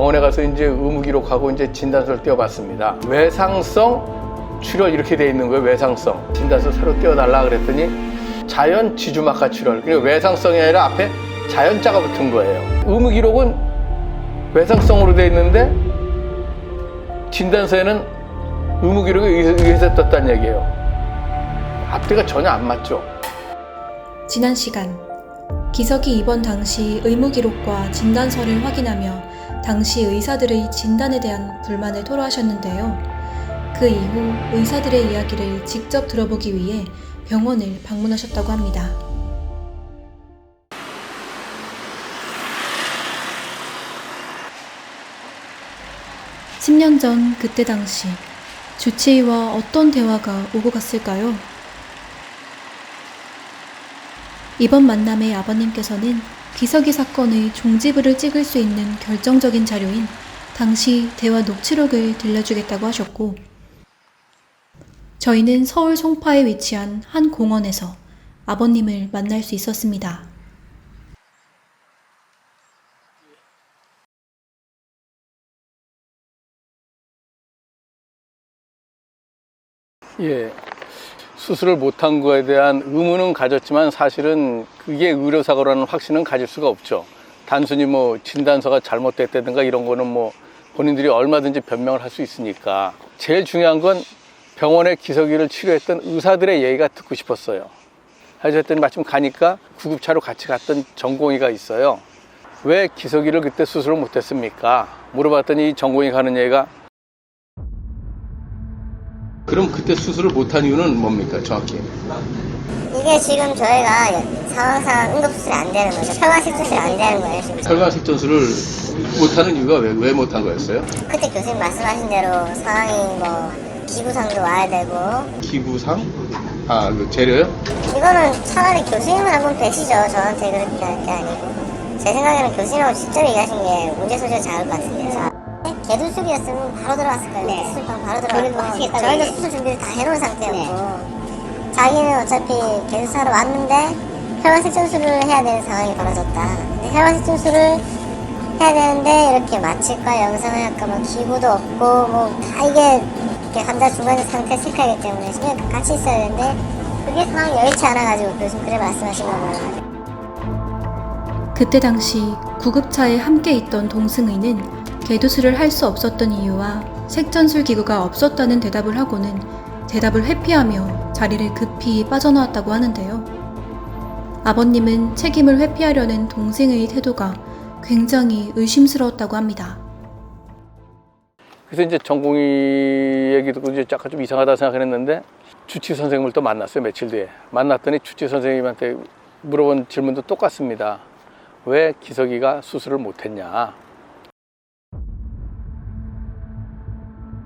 병원에 가서 이제 의무기록하고 이제 진단서를 떼어봤습니다. 외상성 출혈 이렇게 돼 있는 거예요. 외상성. 진단서 새로 떼어달라 그랬더니 자연 지주막하 출혈. 그러니까 외상성이 아니라 앞에 자연자가 붙은 거예요. 의무기록은 외상성으로 돼 있는데 진단서에는 의무기록에 의해서 떴다는 얘기예요. 앞뒤가 전혀 안 맞죠. 지난 시간 기석이 입원 당시 의무기록과 진단서를 확인하며 당시 의사들의 진단에 대한 불만을 토로하셨는데요. 그 이후 의사들의 이야기를 직접 들어보기 위해 병원을 방문하셨다고 합니다. (10년) 전 그때 당시 주치의와 어떤 대화가 오고 갔을까요? 이번 만남의 아버님께서는 기석이 사건의 종지부를 찍을 수 있는 결정적인 자료인 당시 대화 녹취록을 들려주겠다고 하셨고, 저희는 서울 송파에 위치한 한 공원에서 아버님을 만날 수 있었습니다. 예. 수술을 못한 거에 대한 의문은 가졌지만 사실은 그게 의료사고라는 확신은 가질 수가 없죠. 단순히 뭐 진단서가 잘못됐다든가 이런 거는 뭐 본인들이 얼마든지 변명을 할 수 있으니까. 제일 중요한 건 병원에 기석이를 치료했던 의사들의 얘기가 듣고 싶었어요. 하여튼 마침 가니까 구급차로 같이 갔던 전공의가 있어요. 왜 기석이를 그때 수술을 못했습니까? 물어봤더니 전공의가 하는 얘기가, 그럼 그때 수술을 못한 이유는 뭡니까, 정확히? 이게 지금 저희가 상황상 응급수술이 안 되는 거죠. 혈관식 수술이 안 되는 거예요, 지금. 혈관식 전술을 못하는 이유가 왜 못한 거였어요? 그때 교수님 말씀하신 대로 상황이 뭐 기부상도 와야 되고. 기부상? 아, 그 재료요? 이거는 차라리 교수님을 한번 뵈시죠. 저한테 그렇게 할 게 아니고. 제 생각에는 교수님하고 직접 얘기하신 게 문제 소지가 작을 것 같은데요. 개두술이었으면 바로 들어갔을 거예요. 네. 수술방 바로 들어갔고 저희도 수술 준비를 다 해놓은 상태였고, 네. 자기는 어차피 개두술하러 왔는데 혈관색 전술을 해야 되는 상황이 벌어졌다. 근데 혈관색 전술을 해야 되는데 이렇게 마취과 영상의학과 뭐 기구도 없고 뭐 다 이게 환자 중간에 상태 체크하기 때문에 그냥 같이 있어야 되는데 그게 상황이 여의치 않아가지고 교수님 그래 말씀하신 거고요. 그때 당시 구급차에 함께 있던 동승의는 개두술을 할 수 없었던 이유와 색전술 기구가 없었다는 대답을 하고는 대답을 회피하며 자리를 급히 빠져나왔다고 하는데요. 아버님은 책임을 회피하려는 동생의 태도가 굉장히 의심스러웠다고 합니다. 그래서 이제 전공의 얘기 듣고 이제 약간 좀 이상하다 생각했는데 주치 선생님을 또 만났어요. 며칠 뒤에. 만났더니 주치 선생님한테 물어본 질문도 똑같습니다. 왜 기석이가 수술을 못했냐?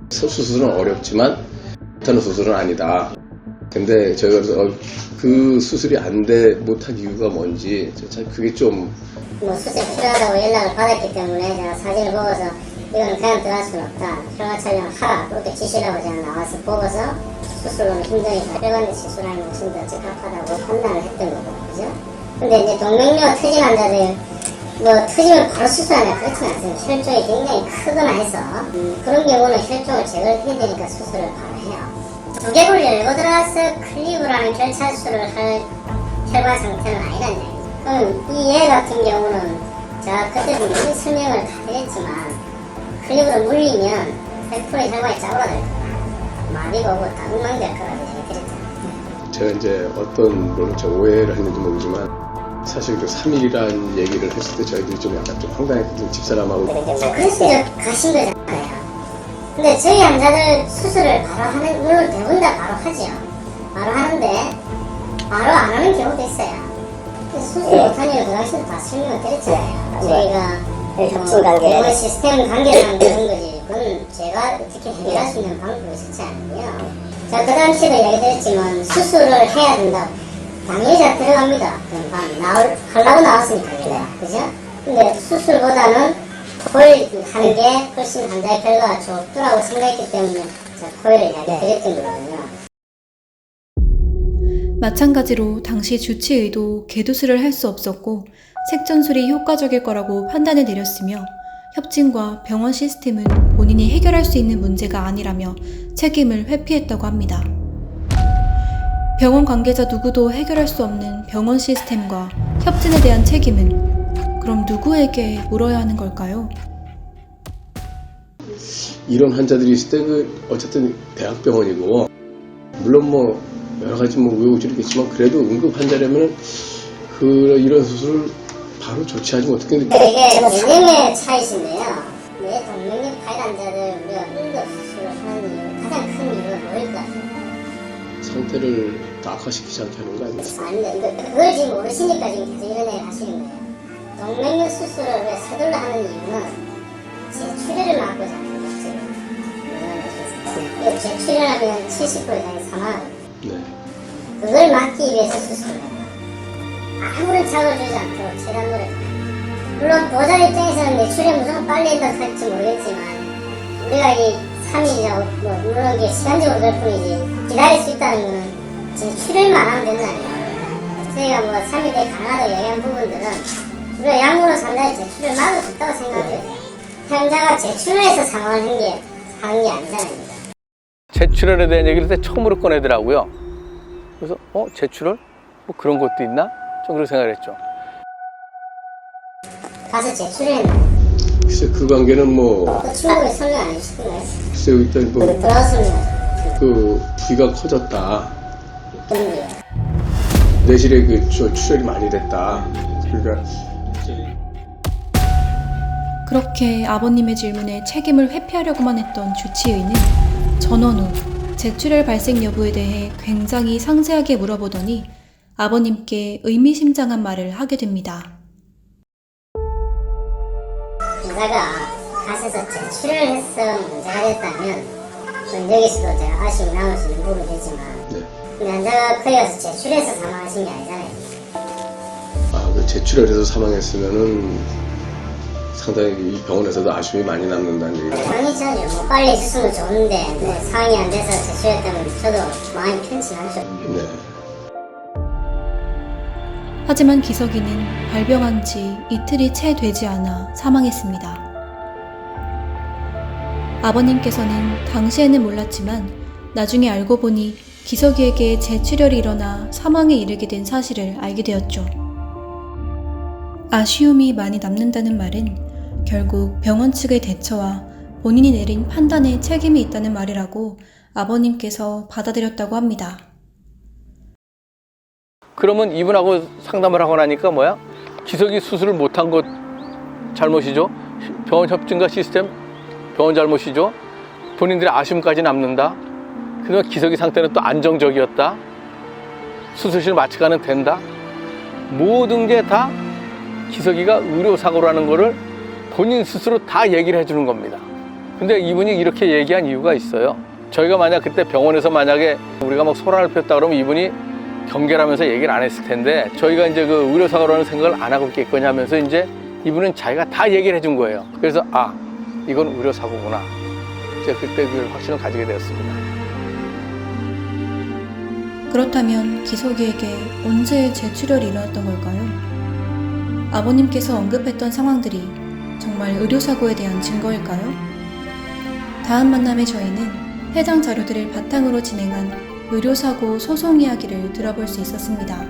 수술은 어렵지만 못하는 수술은 아니다. 근데 저희가 그래서 그 수술이 못한 이유가 뭔지 참 그게 좀 뭐 수술 필요하다고 연락을 받았기 때문에 제가 사진을 보고서 이거는 그냥 들어갈 수는 없다. 혈관 촬영을 하라. 그렇게 지시라고 제가 나와서 보고서 수술로는 힘드니까 혈관 시술하는 것이 더 적합하다고 판단을 했던 거고, 그죠? 근데 이제 동맥류 트진 환자들 뭐 트지면 바로 수술하냐 그렇지는 않습니다. 혈종이 굉장히 크거나 해서 그런 경우는 혈종을 제거를 해야 되니까 수술을 바로 해요. 두개골 열고 들어가서 클립을 하는 결찰수술을 할 혈관 상태는 아니란 얘기죠. 그럼 이 얘 같은 경우는 제가 그때도 미리 설명을 다 드렸지만 클립으로 물리면 100% 혈관이 짜오라들 거다. 마비가 오고 다 엉망될 거라고 얘기드렸잖아요. 제가 이제 어떤 걸로 오해를 했는지 모르지만 사실 그 3일이라는 얘기를 했을 때 저희들이 좀 약간 좀 황당했거든요. 집사람하고. 그래서 가신 거잖아요. 근데 저희 환자들 수술을 바로 하는, 물론 대부분 다 바로 하죠. 바로 하는데 바로 안 하는 경우도 있어요. 수술 못한 이유 그 당시에도 다 설명을 드렸잖아요. 저희가 병원 시스템 관계라는 그런 거지. 그건 제가 어떻게 해결할 수 있는 방법이 있었지 않고요. 제가 그 당시에도 얘기드렸지만 수술을 해야 된다. 당연히 잘 들어갑니다. 하려고 나왔으니까요. 그죠? 근데 수술보다는 코일 하는 게 훨씬 환자의 결과가 좋더라고 생각했기 때문에 제가 코일을 이야기드렸던 거거든요. 마찬가지로 당시 주치의도 개두술을 할 수 없었고 색전술이 효과적일 거라고 판단을 내렸으며 협진과 병원 시스템은 본인이 해결할 수 있는 문제가 아니라며 책임을 회피했다고 합니다. 병원 관계자 누구도 해결할 수 없는 병원 시스템과 협진에 대한 책임은 그럼 누구에게 물어야 하는 걸까요? 이런 환자들이 있을 때 어쨌든 대학병원이고 물론 뭐 여러 가지 뭐 우여곡절이 있겠지만 그래도 응급 환자라면 이런 수술을 바로 조치하지 못했겠는데 이게 동맥의 차이신데요. 내 동맥류 파일 환자들 우리가 응급 수술을 하는 이유 가장 큰 이유가 뭐일 것 같아요? 상태를 더 악화시키지 않게 하는 거 아닙니까? 아닙니다. 그걸 지금 모르시니까 지금 계속 이런 얘기를 하시는 거예요. 동맥류 수술을 왜 서둘러 하는 이유는 제출혈을 막고자 하는 거죠. 제출혈하면 70% 이상이 사망하거든요. 네. 그걸 막기 위해서 수술을 해요. 아무런 자극을 주지 않도록 최대한 노력합니다. 물론 보호자 입장에서는 내출혈 무조건 빨리 해도 할지 모르겠지만 우리가 이 3일이라고 물론 이게 시간적으로 그럴 뿐이지 기다릴 수 있다는 거는 제출혈만 하면 된다는 거예요. 저희가 뭐 3일 내에 가능하다고 얘기한 부분들은 우리가 약물로 상당히 제출을 막을 수 있다고 생각해요. 환자가 제출해서 사망을 하는 게 아니잖아요. 제출혈에 대한 얘기를 그때 처음으로 꺼내더라고요. 그래서 제출혈? 뭐 그런 것도 있나? 좀 그런 생각을 했죠. 가서 제출했나요? 글쎄 그 관계는 뭐 그 친구가 설명 안 해주시나요? 글쎄 일단 뭐 돌아왔습니다. 부위가 커졌다. 그런데요. 내실에 출혈이 많이 됐다. 그러니까 그렇게 아버님의 질문에 책임을 회피하려고만 했던 주치의는 전원 후 제출혈 발생 여부에 대해 굉장히 상세하게 물어보더니 아버님께 의미심장한 말을 하게 됩니다. 환자가 가셔서 제출을 해서 문제가 됐다면 그건 여기서도 제가 아쉬움이 남을 수 있는 부분이 되지만 네. 근데 환자가 거기 가서 제출해서 사망하신 게 아니잖아요. 그 제출혈에서 사망했으면은 상당히 이 병원에서도 아쉬움이 많이 남는다는 얘기죠. 당연히죠. 뭐 빨리 해줬으면 좋은데 뭐 상황이 안 돼서 제출했다면 저도 마음이 편치 않죠. 네. 하지만 기석이는 발병한 지 이틀이 채 되지 않아 사망했습니다. 아버님께서는 당시에는 몰랐지만 나중에 알고 보니 기석이에게 제출혈이 일어나 사망에 이르게 된 사실을 알게 되었죠. 아쉬움이 많이 남는다는 말은 결국 병원 측의 대처와 본인이 내린 판단에 책임이 있다는 말이라고 아버님께서 받아들였다고 합니다. 그러면 이분하고 상담을 하고 나니까 뭐야? 기석이 수술을 못한 것 잘못이죠. 병원 협진과 시스템 병원 잘못이죠. 본인들의 아쉬움까지 남는다. 그러면 기석이 상태는 또 안정적이었다. 수술실 마취가는 된다. 모든 게 다 기석이가 의료사고라는 거를 본인 스스로 다 얘기를 해주는 겁니다. 근데 이분이 이렇게 얘기한 이유가 있어요. 저희가 만약 그때 병원에서 만약에 우리가 막 소란을 폈다 그러면 이분이 경계하면서 얘기를 안 했을 텐데 저희가 이제 그 의료사고라는 생각을 안 하고 있겠거니 하면서 이제 이분은 자기가 다 얘기를 해준 거예요. 그래서 이건 의료사고구나. 제가 그때 그 확신을 가지게 되었습니다. 그렇다면 기석이에게 언제 제출혈이 일어났던 걸까요? 아버님께서 언급했던 상황들이 정말 의료사고에 대한 증거일까요? 다음 만남에 저희는 해당 자료들을 바탕으로 진행한 의료사고 소송 이야기를 들어볼 수 있었습니다.